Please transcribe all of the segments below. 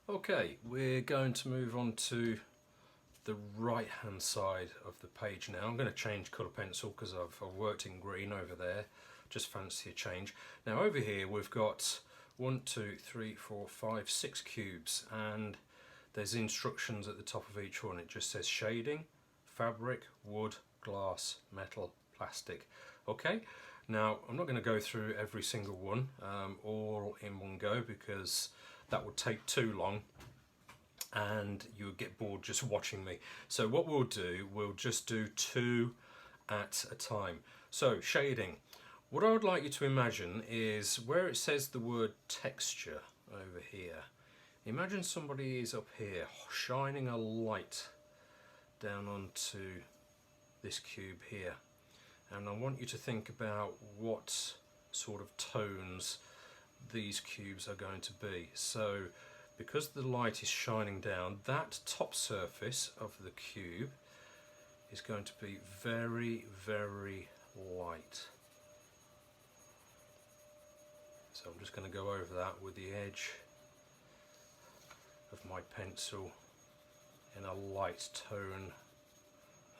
Okay, we're going to move on to the right hand side of the page now. I'm going to change colour pencil because I've worked in green over there, just fancy a change. Now over here we've got 1, 2, 3, 4, 5, 6 cubes, and there's instructions at the top of each one. It just says shading, fabric, wood, glass, metal, plastic. Okay, now I'm not going to go through every single one all in one go because that would take too long and you would get bored just watching me. So what we'll do, we'll just do 2 at a time. So shading. What I would like you to imagine is where it says the word texture over here. Imagine somebody is up here shining a light down onto this cube here. And I want you to think about what sort of tones these cubes are going to be. So because the light is shining down, that top surface of the cube is going to be very, very light. So I'm just going to go over that with the edge of my pencil in a light tone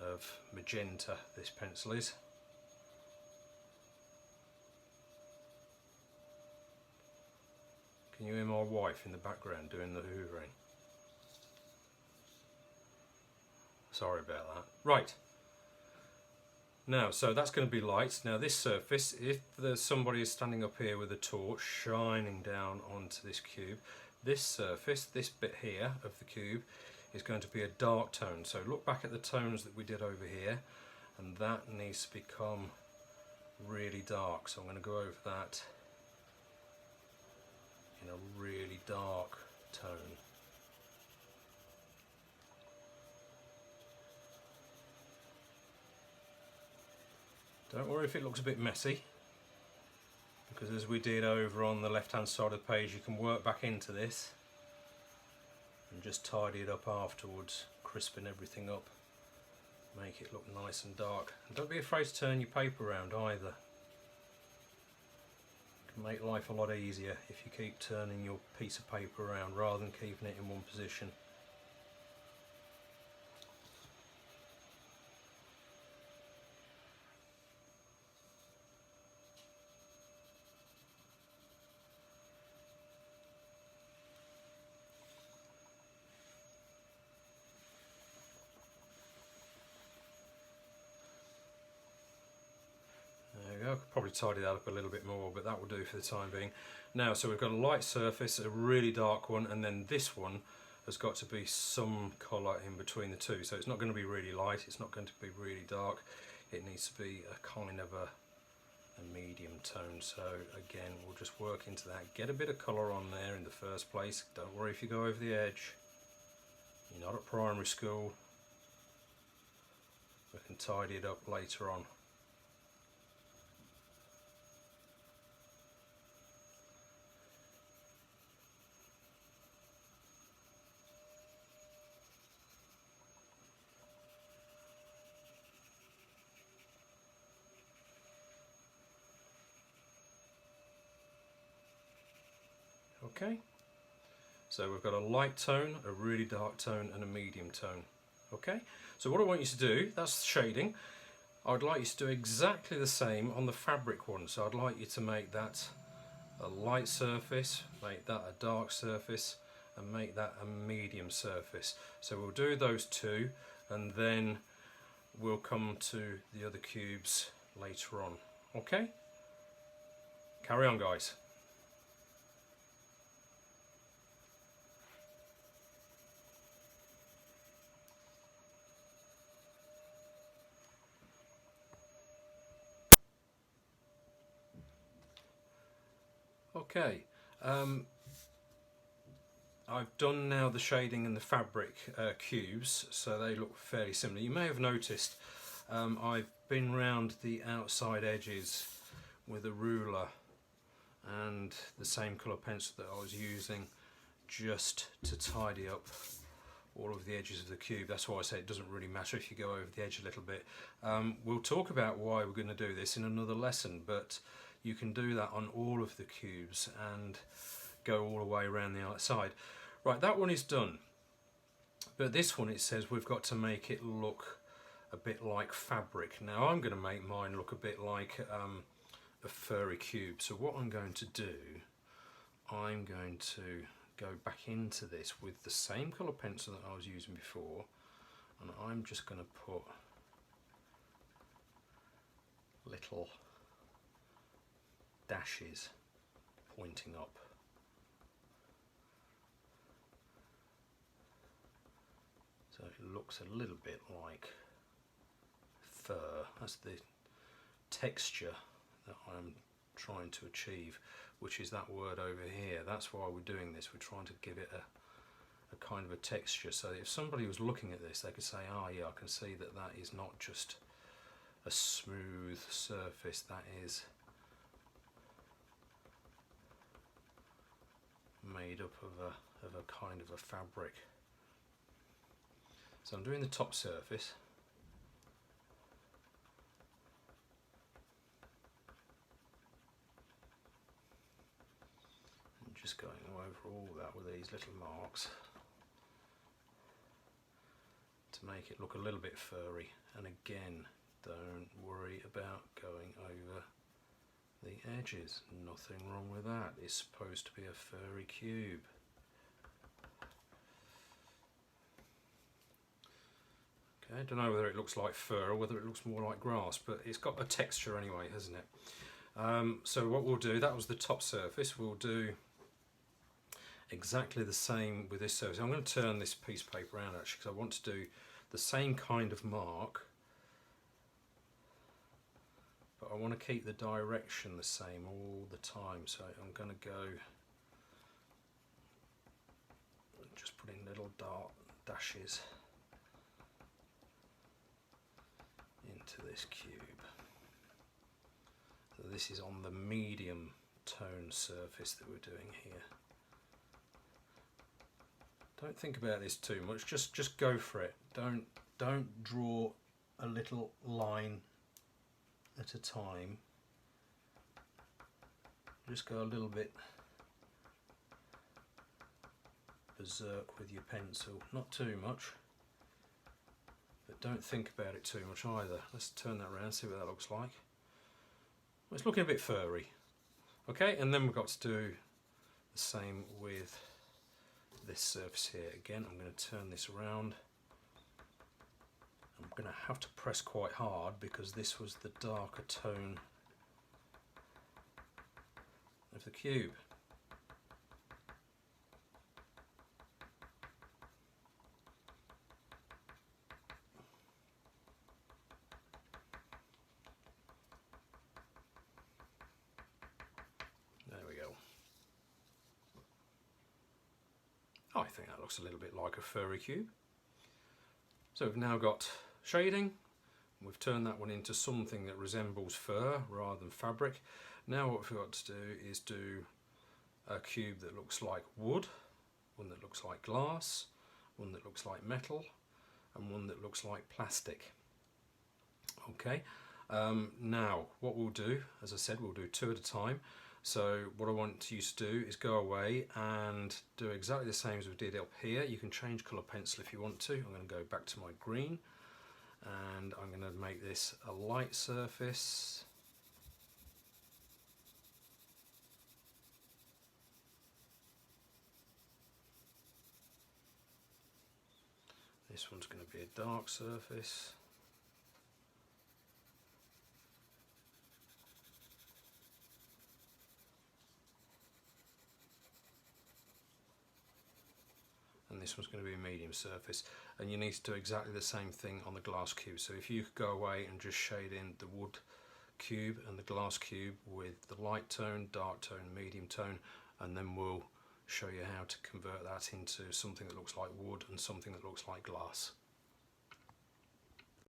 of magenta, this pencil is. Can you hear my wife in the background doing the hoovering? Sorry about that. Right. Now, so that's going to be light. Now this surface, if there's somebody is standing up here with a torch shining down onto this cube, this surface, this bit here of the cube, is going to be a dark tone. So look back at the tones that we did over here, and that needs to become really dark. So I'm going to go over that in a really dark tone. Don't worry if it looks a bit messy, because as we did over on the left hand side of the page, you can work back into this and just tidy it up afterwards, crisping everything up, make it look nice and dark. And don't be afraid to turn your paper around either. It can make life a lot easier if you keep turning your piece of paper around rather than keeping it in one position. There we go. I could probably tidy that up a little bit more, but that will do for the time being. Now, so we've got a light surface, a really dark one, and then this one has got to be some colour in between the two. So it's not going to be really light, it's not going to be really dark. It needs to be a kind of a medium tone. So again, we'll just work into that. Get a bit of colour on there in the first place. Don't worry if you go over the edge. You're not at primary school. We can tidy it up later on. Okay, so we've got a light tone, a really dark tone, and a medium tone. Okay, so what I want you to do, that's shading. I'd like you to do exactly the same on the fabric one. So I'd like you to make that a light surface, make that a dark surface, and make that a medium surface. So we'll do those two, and then we'll come to the other cubes later on. Okay, carry on, guys. Okay, I've done now the shading and the fabric cubes, so they look fairly similar. You may have noticed I've been round the outside edges with a ruler and the same colour pencil that I was using just to tidy up all of the edges of the cube. That's why I say it doesn't really matter if you go over the edge a little bit. We'll talk about why we're going to do this in another lesson, but you can do that on all of the cubes and go all the way around the outside. Right, that one is done. But this one, it says we've got to make it look a bit like fabric. Now I'm going to make mine look a bit like a furry cube. So what I'm going to do, I'm going to go back into this with the same colour pencil that I was using before, and I'm just going to put little dashes pointing up. So it looks a little bit like fur. That's the texture that I'm trying to achieve, which is that word over here. That's why we're doing this. We're trying to give it a kind of a texture, so that if somebody was looking at this, they could say, oh yeah, I can see that that is not just a smooth surface, that is made up of a kind of a fabric. So I'm doing the top surface. And just going over all that with these little marks to make it look a little bit furry. And again, don't worry about going over the edges. Nothing wrong with that. It's supposed to be a furry cube. Okay, I don't know whether it looks like fur or whether it looks more like grass, but it's got a texture anyway, hasn't it? So what we'll do, that was the top surface, we'll do exactly the same with this surface. I'm going to turn this piece of paper around actually, because I want to do the same kind of mark, but I want to keep the direction the same all the time. So I'm going to go just putting little dark dashes into this cube. So this is on the medium tone surface that we're doing here. Don't think about this too much, just go for it. Don't draw a little line at a time. Just go a little bit berserk with your pencil, not too much, but don't think about it too much either. Let's turn that around, see what that looks like. Well, it's looking a bit furry. Okay, and then we've got to do the same with this surface here. Again, I'm going to turn this around. I'm going to have to press quite hard because this was the darker tone of the cube. There we go. I think that looks a little bit like a furry cube. So we've now got shading. We've turned that one into something that resembles fur rather than fabric. Now what we've got to do is do a cube that looks like wood, one that looks like glass, one that looks like metal, and one that looks like plastic. Okay, now what we'll do, as I said, we'll do two at a time. So what I want you to do is go away and do exactly the same as we did up here. You can change colour pencil if you want to. I'm going to go back to my green and I'm going to make this a light surface. This one's going to be a dark surface. And this one's going to be a medium surface, and you need to do exactly the same thing on the glass cube. So if you could go away and just shade in the wood cube and the glass cube with the light tone, dark tone, medium tone, and then we'll show you how to convert that into something that looks like wood and something that looks like glass.